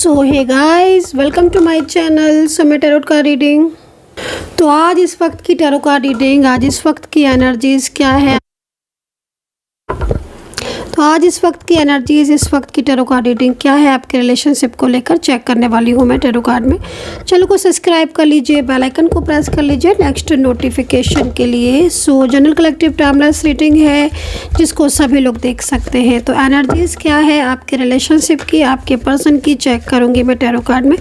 So hey guys, welcome to my channel Samay tarot का reading. तो आज इस वक्त की टैरो का रीडिंग, आज इस वक्त की एनर्जीज क्या है। तो आज इस वक्त की एनर्जीज, इस वक्त की टैरो कार्ड रीडिंग क्या है आपके रिलेशनशिप को लेकर चेक करने वाली हूँ मैं टैरो कार्ड में। चैनल को सब्सक्राइब कर लीजिए, बेल आइकन को प्रेस कर लीजिए नेक्स्ट नोटिफिकेशन के लिए। सो जनरल कलेक्टिव टाइमलेस रीडिंग है जिसको सभी लोग देख सकते हैं। तो एनर्जीज क्या है आपके रिलेशनशिप की, आपके पर्सन की चेक करूँगी मैं टैरो कार्ड में।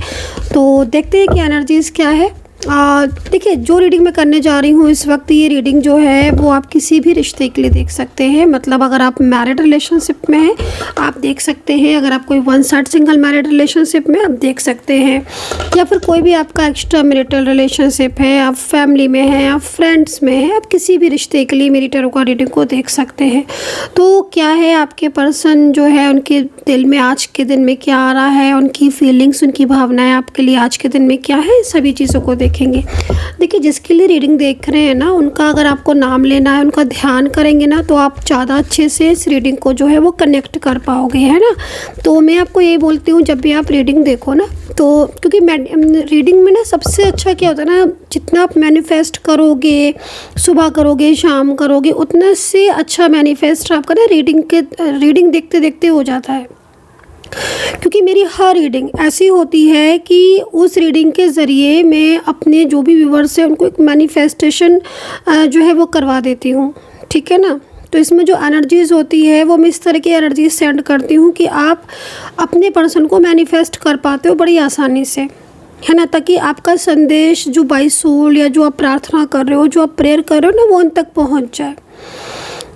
तो देखते हैं कि एनर्जीज क्या है। देखिए, जो रीडिंग मैं करने जा रही हूँ इस वक्त, ये रीडिंग जो है वो आप किसी भी रिश्ते के लिए देख सकते हैं। मतलब अगर आप मैरिड रिलेशनशिप में हैं आप देख सकते हैं, अगर आप कोई one side single married relationship में आप देख सकते हैं, या फिर कोई भी आपका एक्स्ट्रा मैरिटल रिलेशनशिप है, आप फैमिली में हैं, आप फ्रेंड्स में हैं, आप किसी भी रिश्ते के लिए मेरी टैरो कार्ड रीडिंग को देख सकते हैं। तो क्या है आपके पर्सन जो है, उनके दिल में आज के दिन में क्या आ रहा है, उनकी फीलिंग्स, उनकी भावनाएं आपके लिए आज के दिन में क्या है, सभी चीज़ों को देखेंगे। देखिए, जिसके लिए रीडिंग देख रहे हैं ना, उनका अगर आपको नाम लेना है, उनका ध्यान करेंगे ना, तो आप ज़्यादा अच्छे से इस रीडिंग को जो है वो कनेक्ट कर पाओगे, है ना। तो मैं आपको यही बोलती हूँ, जब भी आप रीडिंग देखो ना, तो क्योंकि रीडिंग में ना सबसे अच्छा क्या होता है ना, जितना आप मैनिफेस्ट करोगे, सुबह करोगे, शाम करोगे, उतना से अच्छा मैनिफेस्ट आपका ना रीडिंग देखते देखते हो जाता है। क्योंकि मेरी हर रीडिंग ऐसी होती है कि उस रीडिंग के ज़रिए मैं अपने जो भी व्यूवर्स हैं उनको एक मैनिफेस्टेशन जो है वो करवा देती हूँ, ठीक है ना। तो इसमें जो एनर्जीज़ होती है वो मैं इस तरह की एनर्जीज सेंड करती हूँ कि आप अपने पर्सन को मैनिफेस्ट कर पाते हो बड़ी आसानी से, है ना, ताकि आपका संदेश जो बाय सोल या जो आप प्रार्थना कर रहे हो, जो आप प्रेयर कर रहे हो ना, वो उन तक पहुँच जाए।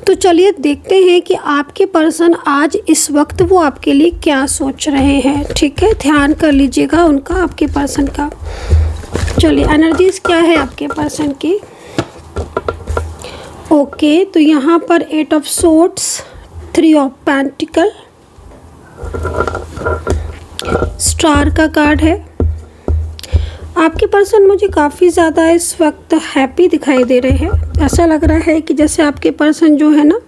तो चलिए देखते हैं कि आपके पर्सन आज इस वक्त वो आपके लिए क्या सोच रहे हैं, ठीक है। ध्यान कर लीजिएगा उनका, आपके पर्सन का। चलिए, एनर्जीज क्या है आपके पर्सन की। ओके, तो यहाँ पर 8 of swords, 3 of pentacle, star का कार्ड है। आपके पर्सन मुझे काफ़ी ज़्यादा इस वक्त हैप्पी दिखाई दे रहे हैं। ऐसा लग रहा है कि जैसे आपके पर्सन जो है ना,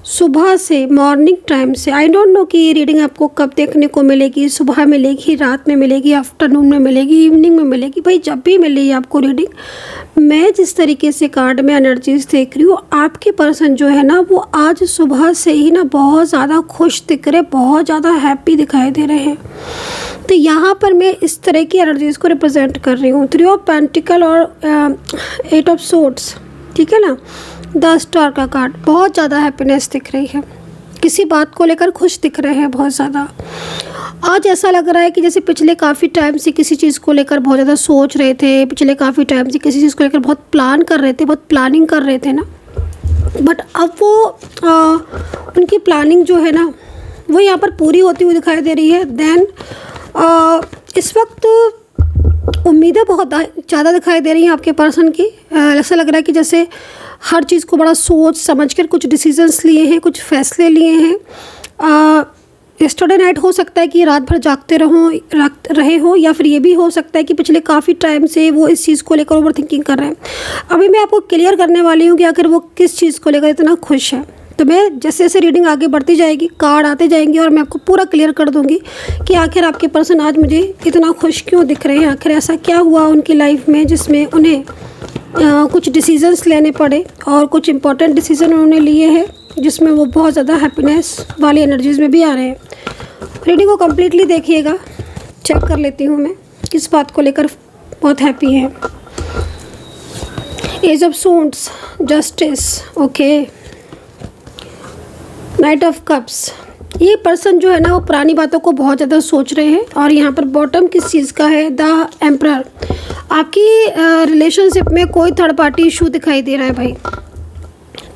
सुबह से, मॉर्निंग टाइम से, आई डोंट नो कि ये रीडिंग आपको कब देखने को मिलेगी, सुबह मिलेगी, रात में मिलेगी, आफ्टरनून में मिलेगी, इवनिंग में मिलेगी, भाई जब भी मिले आपको रीडिंग। मैं जिस तरीके से कार्ड में एनर्जीज देख रही हूँ, आपके पर्सन जो है ना वो आज सुबह से ही ना बहुत ज़्यादा खुश दिख रहे, बहुत ज़्यादा हैप्पी दिखाई दे रहे हैं। तो यहाँ पर मैं इस तरह की एनर्जीज़ को रिप्रेजेंट कर रही हूँ, 3 ऑफ पेंटिकल और 8 ऑफ सोर्ड्स, ठीक है ना। 10 स्टार का कार्ड, बहुत ज़्यादा हैप्पीनेस दिख रही है, किसी बात को लेकर खुश दिख रहे हैं बहुत ज़्यादा। आज ऐसा लग रहा है कि जैसे पिछले काफ़ी टाइम से किसी चीज़ को लेकर बहुत ज़्यादा सोच रहे थे, पिछले काफ़ी टाइम से किसी चीज़ को लेकर बहुत प्लान कर रहे थे, बहुत प्लानिंग कर रहे थे ना, बट अब वो उनकी प्लानिंग जो है ना वो यहाँ पर पूरी होती हुई दिखाई दे रही है। देन इस वक्त उम्मीदें बहुत ज़्यादा दिखाई दे रही हैं आपके पर्सन की। ऐसा लग रहा है कि जैसे हर चीज़ को बड़ा सोच समझकर कुछ डिसीजंस लिए हैं, कुछ फैसले लिए हैं। यस्टरडे नाइट हो सकता है कि रात भर जागते रहे हो, या फिर ये भी हो सकता है कि पिछले काफ़ी टाइम से वो इस चीज़ को लेकर ओवर थिंकिंग कर रहे हैं। अभी मैं आपको क्लियर करने वाली हूँ कि आखिर वो किस चीज़ को लेकर इतना खुश है। तो मैं जैसे जैसे रीडिंग आगे बढ़ती जाएगी, कार्ड आते जाएंगे और मैं आपको पूरा क्लियर कर दूंगी कि आखिर आपके पर्सन आज मुझे इतना खुश क्यों दिख रहे हैं, आखिर ऐसा क्या हुआ उनकी लाइफ में जिसमें उन्हें कुछ डिसीजंस लेने पड़े, और कुछ इंपॉर्टेंट डिसीजन उन्होंने लिए हैं जिसमें वो बहुत ज़्यादा हैप्पीनेस वाली एनर्जीज़ में भी आ रहे हैं। रीडिंग को कम्प्लीटली देखिएगा, चेक कर लेती हूँ मैं किस बात को लेकर बहुत हैप्पी है। Ace of swords, justice, okay, knight of cups. ये पर्सन जो है ना वो पुरानी बातों को बहुत ज़्यादा सोच रहे हैं, और यहाँ पर बॉटम किस चीज़ का है, द एम्परर। आपकी रिलेशनशिप में कोई थर्ड पार्टी इशू दिखाई दे रहा है भाई,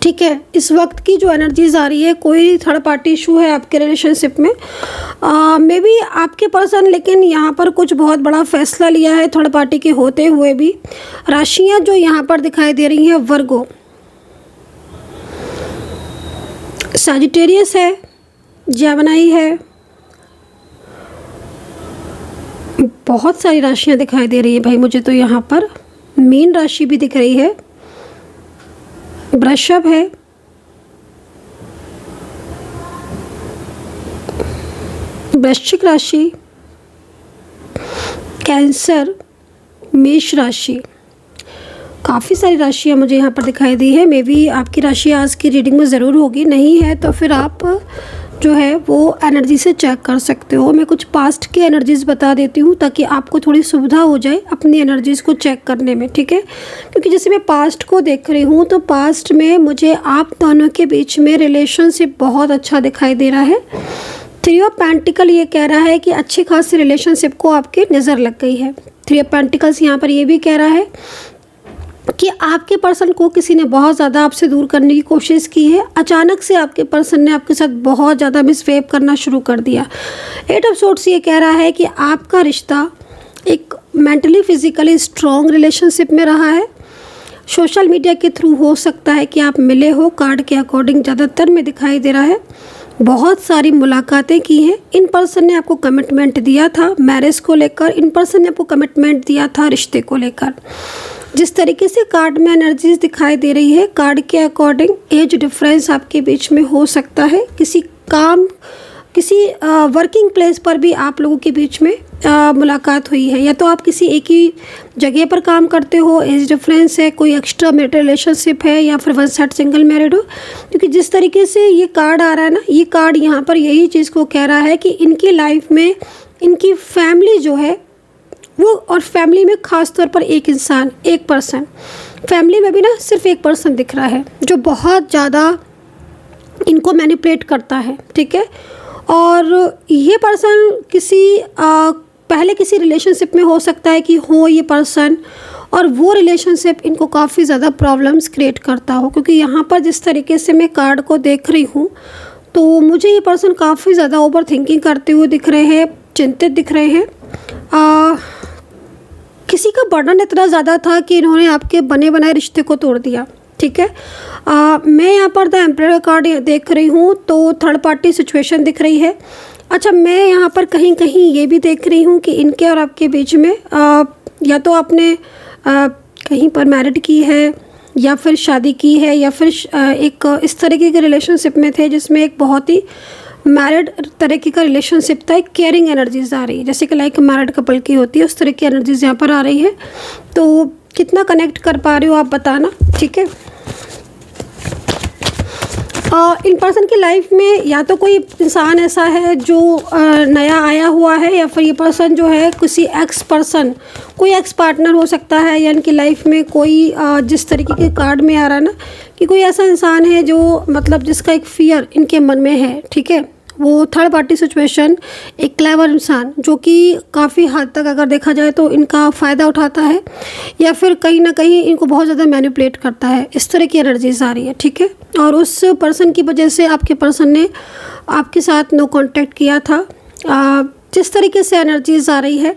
ठीक है। इस वक्त की जो एनर्जीज आ रही है, कोई थर्ड पार्टी इशू है आपके रिलेशनशिप में। मे बी आपके पर्सन लेकिन यहाँ पर कुछ बहुत बड़ा फैसला लिया है थर्ड पार्टी के होते हुए भी। राशियाँ जो यहाँ पर दिखाई दे रही हैं, वर्गो, सजिटेरियस है, जेमिनी है, बहुत सारी राशियाँ दिखाई दे रही है भाई मुझे। तो यहाँ पर मीन राशि भी दिख रही है, वृषभ है, वृश्चिक राशि, कैंसर, मेष राशि, काफ़ी सारी राशियाँ मुझे यहाँ पर दिखाई दी है। मे बी आपकी राशि आज की रीडिंग में ज़रूर होगी, नहीं है तो फिर आप जो है वो एनर्जी से चेक कर सकते हो। मैं कुछ पास्ट की एनर्जीज़ बता देती हूँ ताकि आपको थोड़ी सुविधा हो जाए अपनी एनर्जीज़ को चेक करने में, ठीक है। क्योंकि जैसे मैं पास्ट को देख रही हूँ तो पास्ट में मुझे आप दोनों के बीच में रिलेशनशिप बहुत अच्छा दिखाई दे रहा है। थ्री ऑफ पेंटिकल ये कह रहा है कि अच्छी खासी रिलेशनशिप को आपकी नज़र लग गई है। थ्री ऑफ पेंटिकल्स यहाँ पर ये भी कह रहा है कि आपके पर्सन को किसी ने बहुत ज़्यादा आपसे दूर करने की कोशिश की है। अचानक से आपके पर्सन ने आपके साथ बहुत ज़्यादा मिसबिहेव करना शुरू कर दिया। एट ऑफ सोर्ट्स ये कह रहा है कि आपका रिश्ता एक मेंटली फिजिकली स्ट्रॉन्ग रिलेशनशिप में रहा है। सोशल मीडिया के थ्रू हो सकता है कि आप मिले हो, कार्ड के अकॉर्डिंग ज़्यादातर में दिखाई दे रहा है। बहुत सारी मुलाकातें की हैं। इन पर्सन ने आपको कमिटमेंट दिया था मैरिज को लेकर, इन पर्सन ने आपको कमिटमेंट दिया था रिश्ते को लेकर। जिस तरीके से कार्ड में एनर्जीज दिखाई दे रही है, कार्ड के अकॉर्डिंग एज डिफरेंस आपके बीच में हो सकता है। किसी वर्किंग प्लेस पर भी आप लोगों के बीच में मुलाकात हुई है, या तो आप किसी एक ही जगह पर काम करते हो, एज डिफरेंस है, कोई एक्स्ट्रा मैरिटल रिलेशनशिप है, या फिर वन साइड सिंगल मैरिड हो। क्योंकि जिस तरीके से ये कार्ड आ रहा है ना, ये कार्ड यहाँ पर यही चीज़ को कह रहा है कि इनकी लाइफ में इनकी फैमिली जो है वो, और फैमिली में ख़ास तौर पर एक इंसान, एक पर्सन, फैमिली में भी ना सिर्फ एक पर्सन दिख रहा है जो बहुत ज़्यादा इनको मैनिपुलेट करता है, ठीक है। और ये पर्सन पहले किसी रिलेशनशिप में हो सकता है कि हो ये पर्सन, और वो रिलेशनशिप इनको काफ़ी ज़्यादा प्रॉब्लम्स क्रिएट करता हो। क्योंकि यहाँ पर जिस तरीके से मैं कार्ड को देख रही हूँ तो मुझे ये पर्सन काफ़ी ज़्यादा ओवर थिंकिंग करते हुए दिख रहे हैं, चिंतित दिख रहे हैं। किसी का बर्डन इतना ज़्यादा था कि इन्होंने आपके बने बनाए रिश्ते को तोड़ दिया, ठीक है। मैं यहाँ पर द एम्परर कार्ड देख रही हूँ तो थर्ड पार्टी सिचुएशन दिख रही है। अच्छा, मैं यहाँ पर कहीं कहीं ये भी देख रही हूँ कि इनके और आपके बीच में या तो आपने कहीं पर मैरिड की है, या फिर शादी की है, या फिर एक इस तरीके के रिलेशनशिप में थे जिसमें एक बहुत ही मैरिड तरीके का रिलेशनशिप था। एक केयरिंग एनर्जीज आ रही है, जैसे कि लाइक मैरिड कपल की होती है, उस तरह की एनर्जीज यहाँ पर आ रही है। तो कितना कनेक्ट कर पा रहे हो आप बताना, ठीक है। इन पर्सन की लाइफ में या तो कोई इंसान ऐसा है जो नया आया हुआ है, या फिर ये पर्सन जो है किसी एक्स पर्सन, कोई एक्स पार्टनर हो सकता है, या इनकी लाइफ में कोई जिस तरीके के कार्ड में आ रहा है ना कि कोई ऐसा इंसान है जो मतलब जिसका एक फियर इनके मन में है, ठीक है। वो थर्ड पार्टी सिचुएशन, एक क्लेवर इंसान जो कि काफ़ी हद तक अगर देखा जाए तो इनका फ़ायदा उठाता है, या फिर कहीं ना कहीं इनको बहुत ज़्यादा मैनिपुलेट करता है। इस तरह की एनर्जीज आ रही है, ठीक है। और उस पर्सन की वजह से आपके पर्सन ने आपके साथ नो कांटेक्ट किया था। जिस तरीके से एनर्जीज आ रही है,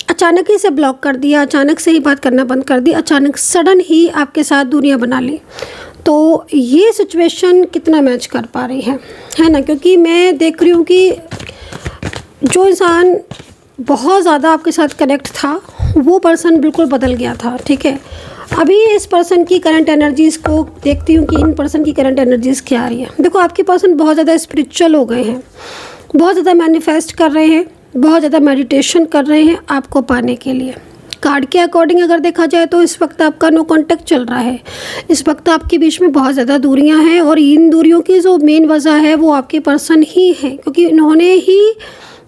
अचानक ही से ब्लॉक कर दिया, अचानक से ही बात करना बंद कर दी, अचानक सडन ही आपके साथ दूरियां बना ली। तो ये सिचुएशन कितना मैच कर पा रही है ना। क्योंकि मैं देख रही हूँ कि जो इंसान बहुत ज़्यादा आपके साथ कनेक्ट था वो पर्सन बिल्कुल बदल गया था, ठीक है। अभी इस पर्सन की करंट एनर्जीज़ को देखती हूँ कि इन पर्सन की करंट एनर्जीज़ क्या आ रही है। देखो, आपके पर्सन बहुत ज़्यादा स्पिरिचुअल हो गए हैं, बहुत ज़्यादा मैनिफेस्ट कर रहे हैं, बहुत ज़्यादा मेडिटेशन कर रहे हैं आपको पाने के लिए। कार्ड के अकॉर्डिंग अगर देखा जाए तो इस वक्त आपका नो कांटेक्ट चल रहा है। इस वक्त आपके बीच में बहुत ज़्यादा दूरियां हैं, और इन दूरियों की जो मेन वजह है वो आपके पर्सन ही है, क्योंकि इन्होंने ही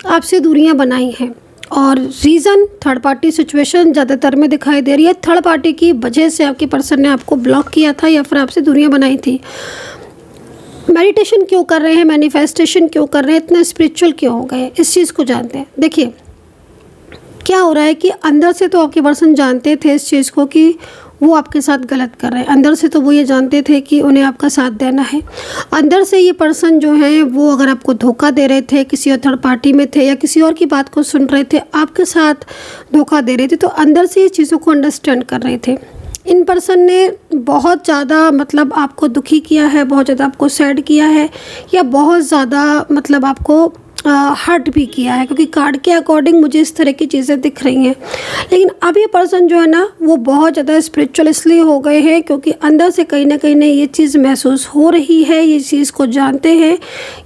आपसे दूरियां बनाई हैं। और रीज़न थर्ड पार्टी सिचुएशन ज़्यादातर में दिखाई दे रही है। थर्ड पार्टी की वजह से आपके पर्सन ने आपको ब्लॉक किया था, या फिर आपसे दूरियाँ बनाई थी। मेडिटेशन क्यों कर रहे हैं, मैनिफेस्टेशन क्यों कर रहे हैं, इतना स्पिरिचुअल क्यों हो गए, इस चीज़ को जानते हैं। देखिए क्या हो रहा है कि अंदर से तो आपके पर्सन जानते थे इस चीज़ को कि वो आपके साथ गलत कर रहे हैं। अंदर से तो वो ये जानते थे कि उन्हें आपका साथ देना है। अंदर से ये पर्सन जो है वो अगर आपको धोखा दे रहे थे, किसी और थर्ड पार्टी में थे, या किसी और की बात को सुन रहे थे, आपके साथ धोखा दे रहे थे, तो अंदर से ये चीज़ों को अंडरस्टैंड कर रहे थे। इन पर्सन ने बहुत ज़्यादा मतलब आपको दुखी किया है, बहुत ज़्यादा आपको सैड किया है, या बहुत ज़्यादा मतलब आपको हर्ट भी किया है, क्योंकि कार्ड के अकॉर्डिंग मुझे इस तरह की चीज़ें दिख रही हैं। लेकिन अब ये पर्सन जो है ना वो बहुत ज़्यादा स्पिरिचुअल इसलिए हो गए हैं क्योंकि अंदर से कहीं ना कहीं ये चीज़ महसूस हो रही है, ये चीज़ को जानते हैं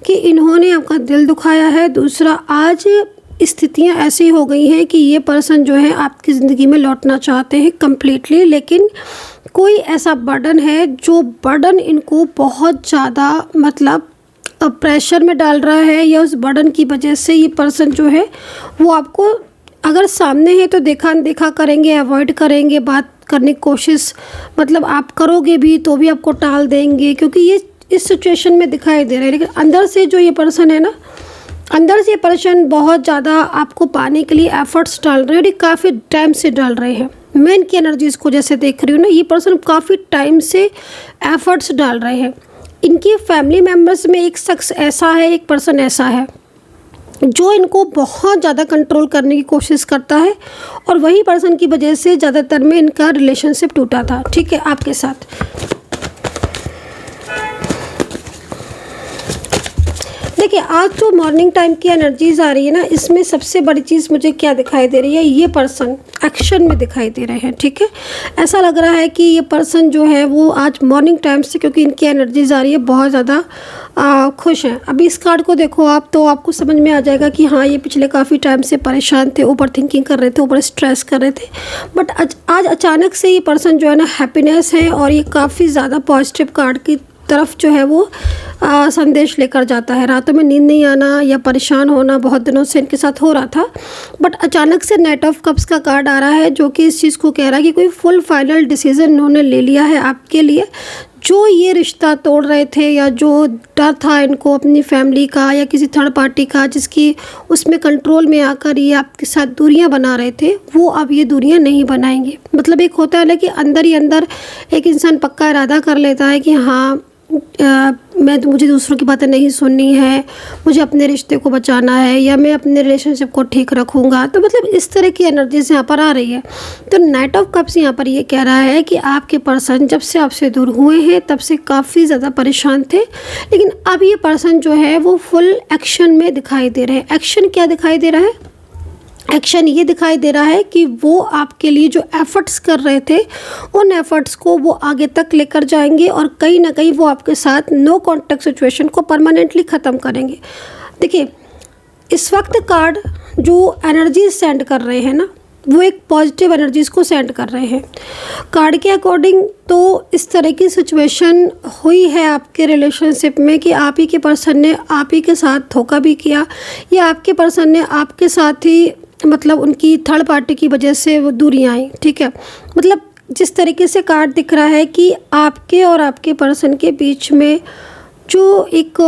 कि इन्होंने आपका दिल दुखाया है। दूसरा, आज स्थितियां ऐसी हो गई हैं कि ये पर्सन जो है आपकी ज़िंदगी में लौटना चाहते हैं कम्प्लीटली, लेकिन कोई ऐसा बर्डन है जो बर्डन इनको बहुत ज़्यादा मतलब प्रेशर में डाल रहा है, या उस बर्डन की वजह से ये पर्सन जो है वो आपको अगर सामने है तो देखा देखा करेंगे, अवॉइड करेंगे, बात करने की कोशिश मतलब आप करोगे भी तो भी आपको टाल देंगे, क्योंकि ये इस सिचुएशन में दिखाई दे रहे हैं। लेकिन अंदर से जो ये पर्सन है ना, अंदर से ये पर्सन बहुत ज़्यादा आपको पाने के लिए एफर्ट्स डाल रहे हैं, और ये काफ़ी टाइम से डाल रहे हैं। मैं इनकी एनर्जीज़ को जैसे देख रही हूँ ना, ये पर्सन काफ़ी टाइम से एफर्ट्स डाल रहे हैं। इनकी फैमिली मेम्बर्स में एक शख्स ऐसा है, एक पर्सन ऐसा है जो इनको बहुत ज़्यादा कंट्रोल करने की कोशिश करता है, और वही पर्सन की वजह से ज़्यादातर में इनका रिलेशनशिप टूटा था, ठीक है, आपके साथ। देखिए, आज जो मॉर्निंग टाइम की एनर्जीज आ रही है ना, इसमें सबसे बड़ी चीज़ मुझे क्या दिखाई दे रही है, ये पर्सन एक्शन में दिखाई दे रहे हैं, ठीक है। ऐसा लग रहा है कि ये पर्सन जो है वो आज मॉर्निंग टाइम से, क्योंकि इनकी एनर्जीज आ रही है, बहुत ज़्यादा खुश हैं। अभी इस कार्ड को देखो आप तो आपको समझ में आ जाएगा कि हाँ, ये पिछले काफ़ी टाइम से परेशान थे, ओवर थिंकिंग कर रहे थे, ओवर स्ट्रेस कर रहे थे, बट आज अचानक से ये पर्सन जो है ना हैप्पीनेस है, और ये काफ़ी ज़्यादा पॉजिटिव कार्ड की तरफ जो है वो संदेश लेकर जाता है। रातों में नींद नहीं आना या परेशान होना बहुत दिनों से इनके साथ हो रहा था, बट अचानक से नाइट ऑफ कप्स का कार्ड आ रहा है, जो कि इस चीज़ को कह रहा है कि कोई फुल फाइनल डिसीजन इन्होंने ले लिया है आपके लिए। जो ये रिश्ता तोड़ रहे थे, या जो डर था इनको अपनी फैमिली का या किसी थर्ड पार्टी का, जिसकी उसमें कंट्रोल में आकर ये आपके साथ दूरियां बना रहे थे, वो अब ये दूरियां नहीं बनाएंगे। मतलब एक होता है ना कि अंदर ही अंदर एक इंसान पक्का इरादा कर लेता है कि हाँ, मुझे दूसरों की बातें नहीं सुननी है, मुझे अपने रिश्ते को बचाना है, या मैं अपने रिलेशनशिप को ठीक रखूँगा। तो मतलब इस तरह की एनर्जीज यहाँ पर आ रही है। तो नाइट ऑफ कप्स यहाँ पर ये कह रहा है कि आपके पर्सन जब से आपसे दूर हुए हैं तब से काफ़ी ज़्यादा परेशान थे, लेकिन अब ये पर्सन जो है वो फुल एक्शन में दिखाई दे रहे हैं। एक्शन क्या दिखाई दे रहा है? एक्शन ये दिखाई दे रहा है कि वो आपके लिए जो एफ़र्ट्स कर रहे थे, उन एफ़र्ट्स को वो आगे तक लेकर जाएंगे, और कहीं ना कहीं वो आपके साथ नो कॉन्टैक्ट सिचुएशन को परमानेंटली ख़त्म करेंगे। देखिए, इस वक्त कार्ड जो एनर्जी सेंड कर रहे हैं ना, वो एक पॉजिटिव एनर्जीज़ को सेंड कर रहे हैं। कार्ड के अकॉर्डिंग तो इस तरह की सिचुएशन हुई है आपके रिलेशनशिप में कि आप ही के पर्सन ने आप ही के साथ धोखा भी किया, या आपके पर्सन ने आपके साथ ही मतलब उनकी थर्ड पार्टी की वजह से वो दूरियां आई, ठीक है। मतलब जिस तरीके से कार्ड दिख रहा है कि आपके और आपके पर्सन के बीच में जो एक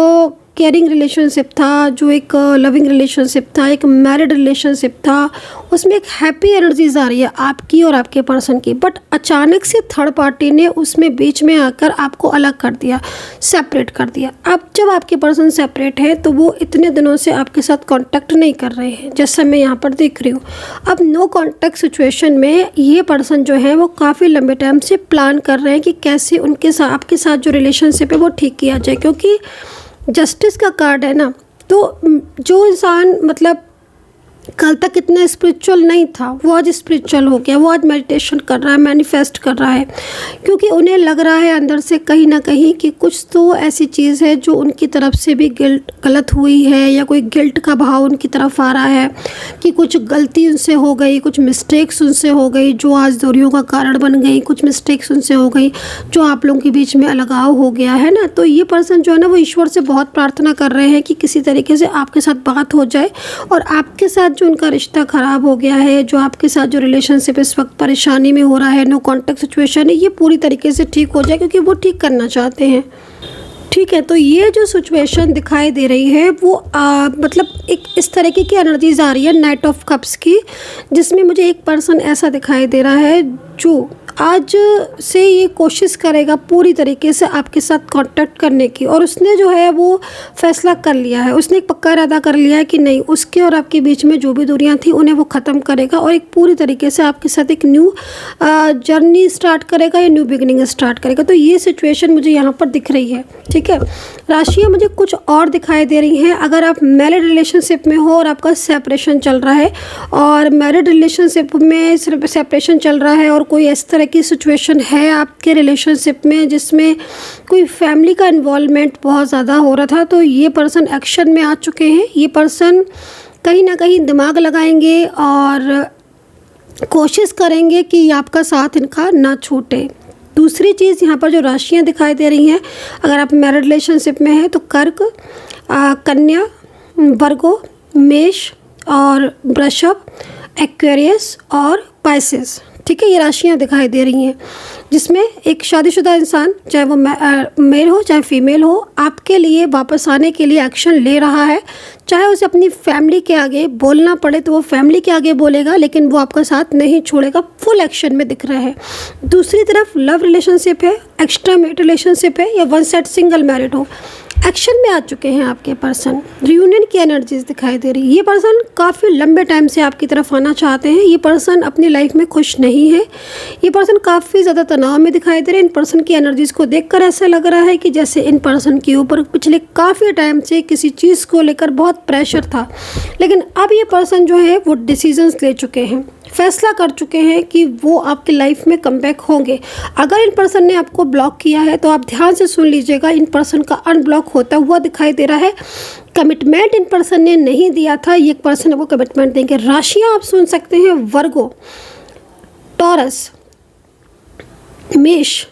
केयरिंग रिलेशनशिप था, जो एक लविंग रिलेशनशिप था, एक मैरिड रिलेशनशिप था, उसमें एक हैप्पी एनर्जीज आ रही है आपकी और आपके पर्सन की। बट अचानक से थर्ड पार्टी ने उसमें बीच में आकर आपको अलग कर दिया, सेपरेट कर दिया। अब जब आपके पर्सन सेपरेट है तो वो इतने दिनों से आपके साथ कांटेक्ट नहीं कर रहे हैं, जैसा मैं यहाँ पर देख रही हूँ। अब नो कांटेक्ट सिचुएशन में ये पर्सन जो है वो काफ़ी लंबे टाइम से प्लान कर रहे हैं कि कैसे उनके साथ आपके साथ जो रिलेशनशिप है वो ठीक किया जाए, क्योंकि जस्टिस का कार्ड है ना। तो जो इंसान मतलब कल तक इतना स्पिरिचुअल नहीं था, वो आज स्पिरिचुअल हो गया, वो आज मेडिटेशन कर रहा है, मैनिफेस्ट कर रहा है, क्योंकि उन्हें लग रहा है अंदर से कहीं ना कहीं कि कुछ तो ऐसी चीज़ है जो उनकी तरफ से भी गलत हुई है, या कोई गिल्ट का भाव उनकी तरफ आ रहा है कि कुछ गलती उनसे हो गई, कुछ मिस्टेक्स उनसे हो गई जो आज दूरियों का कारण बन गई, कुछ मिस्टेक्स उनसे हो गई जो आप लोगों के बीच में अलगाव हो गया है ना। तो ये पर्सन जो है ना वो ईश्वर से बहुत प्रार्थना कर रहे हैं कि किसी तरीके से आपके साथ बात हो जाए, और आपके साथ जो उनका रिश्ता ख़राब हो गया है, जो आपके साथ जो रिलेशनशिप इस वक्त परेशानी में हो रहा है, नो कॉन्टैक्ट सिचुएशन है, ये पूरी तरीके से ठीक हो जाए, क्योंकि वो ठीक करना चाहते हैं, ठीक है। तो ये जो सिचुएशन दिखाई दे रही है वो मतलब एक इस तरीके की एनर्जीज आ रही है नाइट ऑफ कप्स की, जिसमें मुझे एक पर्सन ऐसा दिखाई दे रहा है जो आज से ये कोशिश करेगा पूरी तरीके से आपके साथ कांटेक्ट करने की, और उसने जो है वो फैसला कर लिया है, उसने एक पक्का इरादा कर लिया है कि नहीं, उसके और आपके बीच में जो भी दूरियां थी उन्हें वो ख़त्म करेगा, और एक पूरी तरीके से आपके साथ एक न्यू जर्नी स्टार्ट करेगा, या न्यू बिगिनिंग स्टार्ट करेगा। तो ये सिचुएशन मुझे यहाँ पर दिख रही है, ठीक है। राशियाँ मुझे कुछ और दिखाई दे रही हैं। अगर आप मैरिड रिलेशनशिप में हो और आपका सेपरेशन चल रहा है, और मैरिड रिलेशनशिप में सेपरेशन चल रहा है, और कोई इस तरह की सिचुएशन है आपके रिलेशनशिप में जिसमें कोई फैमिली का इन्वॉल्वमेंट बहुत ज़्यादा हो रहा था, तो ये पर्सन एक्शन में आ चुके हैं। ये पर्सन कहीं ना कहीं दिमाग लगाएंगे और कोशिश करेंगे कि आपका साथ इनका ना छूटे। दूसरी चीज़ यहाँ पर जो राशियाँ दिखाई दे रही हैं, अगर आप मैरिड रिलेशनशिप में हैं तो कर्क, कन्या, वर्गो, मेष और वृषभ, एक्वेरियस और पाइसेस, ठीक है, ये राशियाँ दिखाई दे रही हैं, जिसमें एक शादीशुदा इंसान, चाहे वो मेल हो चाहे फीमेल हो, आपके लिए वापस आने के लिए एक्शन ले रहा है। चाहे उसे अपनी फैमिली के आगे बोलना पड़े तो वो फैमिली के आगे बोलेगा, लेकिन वो आपका साथ नहीं छोड़ेगा, फुल एक्शन में दिख रहा है। दूसरी तरफ लव रिलेशनशिप है, एक्स्ट्रा मैरिड रिलेशनशिप है या वन साइड सिंगल मैरिड हो, एक्शन में आ चुके हैं आपके पर्सन। रियूनियन की एनर्जीज दिखाई दे रही है। ये पर्सन काफ़ी लंबे टाइम से आपकी तरफ आना चाहते हैं। ये पर्सन अपनी लाइफ में खुश नहीं है। ये पर्सन काफ़ी ज़्यादा तनाव में दिखाई दे रहे हैं। इन पर्सन की एनर्जीज को देखकर ऐसा लग रहा है कि जैसे इन पर्सन के ऊपर पिछले काफ़ी टाइम से किसी चीज़ को लेकर बहुत प्रेशर था, लेकिन अब ये पर्सन जो है वो डिसीजंस ले चुके हैं, फैसला कर चुके हैं कि वो आपकी लाइफ में कमबैक होंगे। अगर इन पर्सन ने आपको ब्लॉक किया है तो आप ध्यान से सुन लीजिएगा, इन पर्सन का अनब्लॉक होता हुआ दिखाई दे रहा है। कमिटमेंट इन पर्सन ने नहीं दिया था, ये पर्सन आपको कमिटमेंट देंगे। राशियाँ आप सुन सकते हैं, वर्गो, टॉरस, मेष,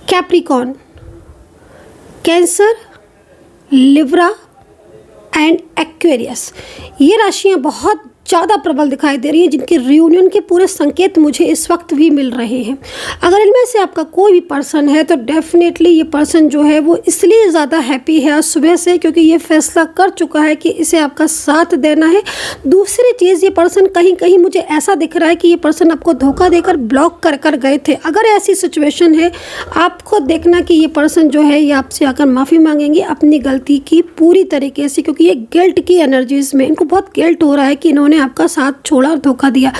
Capricorn, cancer, Libra and Aquarius. ये राशियाँ बहुत ज़्यादा प्रबल दिखाई दे रही है, जिनके रियूनियन के पूरे संकेत मुझे इस वक्त भी मिल रहे हैं। अगर इनमें से आपका कोई भी पर्सन है तो डेफिनेटली ये पर्सन जो है वो इसलिए ज़्यादा हैप्पी है आज सुबह से, क्योंकि ये फैसला कर चुका है कि इसे आपका साथ देना है। दूसरी चीज़, ये पर्सन कहीं कहीं मुझे ऐसा दिख रहा है कि ये पर्सन आपको धोखा देकर ब्लॉक कर गए थे। अगर ऐसी सिचुएशन है, आप खुद देखना कि ये पर्सन जो है ये आपसे आकर माफ़ी मांगेंगे अपनी गलती की पूरी तरीके से, क्योंकि ये गिल्ट की एनर्जीज में इनको बहुत गिल्ट हो रहा है कि इन्होंने आपका साथ छोड़ा और धोखा दिया।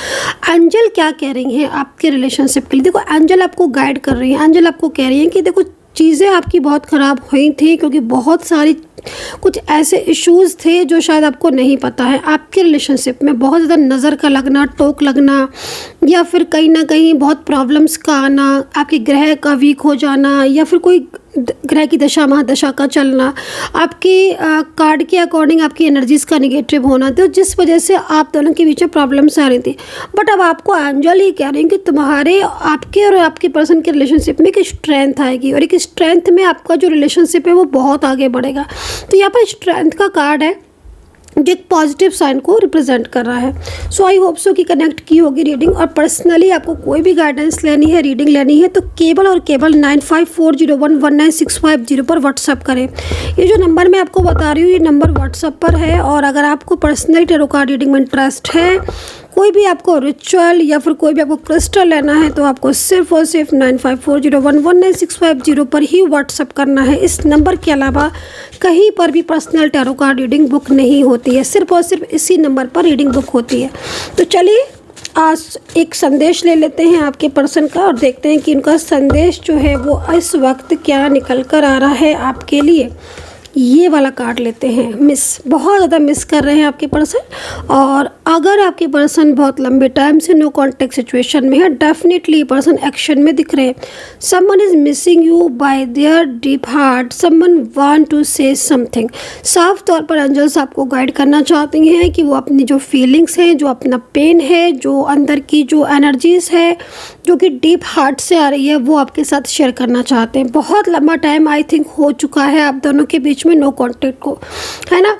एंजल क्या कह रही हैं आपके रिलेशनशिप के लिए? देखो, एंजल आपको गाइड कर रही है। एंजल आपको कह रही है कि देखो, चीज़ें आपकी बहुत ख़राब हुई थी, क्योंकि बहुत सारी कुछ ऐसे इश्यूज़ थे जो शायद आपको नहीं पता है। आपके रिलेशनशिप में बहुत ज़्यादा नज़र का लगना, टोक लगना, या फिर कहीं ना कहीं बहुत प्रॉब्लम्स का आना, आपके ग्रह का वीक हो जाना, या फिर कोई ग्रह की दशा महादशा का चलना, आपके कार्ड के अकॉर्डिंग आपकी एनर्जीज़ का निगेटिव होना, तो जिस वजह से आप दोनों के बीच में प्रॉब्लम्स आ रही थी। बट अब आपको एंजल ही कह रही हैं कि तुम्हारे, आपके और आपके पर्सन के रिलेशनशिप में एक स्ट्रेंथ आएगी, और एक स्ट्रेंथ में आपका जो रिलेशनशिप है वो बहुत आगे बढ़ेगा। तो यहाँ पर स्ट्रेंथ का कार्ड है जो एक पॉजिटिव साइन को रिप्रेजेंट कर रहा है। सो आई होप सो कि कनेक्ट की होगी रीडिंग। और पर्सनली आपको कोई भी गाइडेंस लेनी है, रीडिंग लेनी है, तो केवल और केवल 9540119650 पर व्हाट्सअप करें। ये जो नंबर मैं आपको बता रही हूँ, ये नंबर व्हाट्सअप पर है। और अगर आपको पर्सनली टैरो कार्ड रीडिंग में इंटरेस्ट है, कोई भी आपको रिचुअल या फिर कोई भी आपको क्रिस्टल लेना है, तो आपको सिर्फ और सिर्फ 9540119650 पर ही व्हाट्सअप करना है। इस नंबर के अलावा कहीं पर भी personal tarot card reading book नहीं होती है, सिर्फ और सिर्फ इसी नंबर पर रीडिंग बुक होती है। तो चलिए आज एक संदेश ले लेते हैं आपके पर्सन का और देखते हैं कि उनका संदेश जो है वो इस वक्त क्या निकल कर आ रहा है आपके लिए। ये वाला कार्ड लेते हैं। मिस, बहुत ज़्यादा मिस कर रहे हैं आपके पर्सन, और अगर आपके पर्सन बहुत लंबे टाइम से नो कॉन्टेक्ट सिचुएशन में है, डेफिनेटली पर्सन एक्शन में दिख रहे हैं। Someone is missing you by their deep heart, someone want to say something. साफ तौर पर एंजल्स आपको गाइड करना चाहती हैं कि वो अपनी जो फीलिंग्स हैं, जो अपना पेन है, जो अंदर की जो एनर्जीज है, जो कि डीप हार्ट से आ रही है, वो आपके साथ शेयर करना चाहते हैं। बहुत लंबा टाइम आई थिंक हो चुका है आप दोनों के बीच में नो कॉन्टेक्ट को, है ना।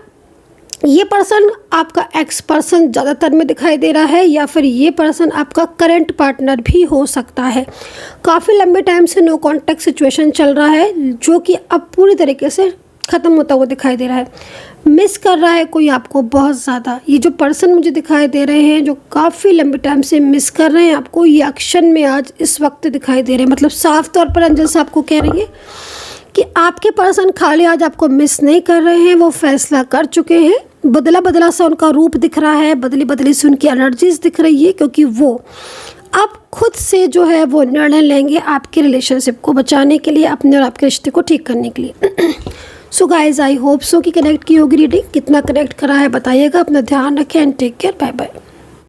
ये पर्सन आपका एक्स पर्सन ज़्यादातर में दिखाई दे रहा है, या फिर ये पर्सन आपका करंट पार्टनर भी हो सकता है। काफ़ी लंबे टाइम से नो कॉन्टेक्ट सिचुएशन चल रहा है, जो कि अब पूरी तरीके से ख़त्म होता हुआ दिखाई दे रहा है। मिस कर रहा है कोई आपको बहुत ज़्यादा। ये जो पर्सन मुझे दिखाई दे रहे हैं, जो काफ़ी लंबे टाइम से मिस कर रहे हैं आपको, ये एक्शन में आज इस वक्त दिखाई दे रहे हैं। मतलब साफ तौर पर एंजल से आपको कह रही है कि आपके पर्सन खाली आज आपको मिस नहीं कर रहे हैं, वो फैसला कर चुके हैं। बदला बदला सा उनका रूप दिख रहा है, बदली बदली से उनकी एनर्जीज दिख रही है, क्योंकि वो अब खुद से जो है वो निर्णय लेंगे आपके रिलेशनशिप को बचाने के लिए, अपने और आपके रिश्ते को ठीक करने के लिए। So guys, I hope so कि कनेक्ट की होगी रीडिंग। कितना कनेक्ट करा है बताइएगा। अपना ध्यान रखें and take care. Bye bye.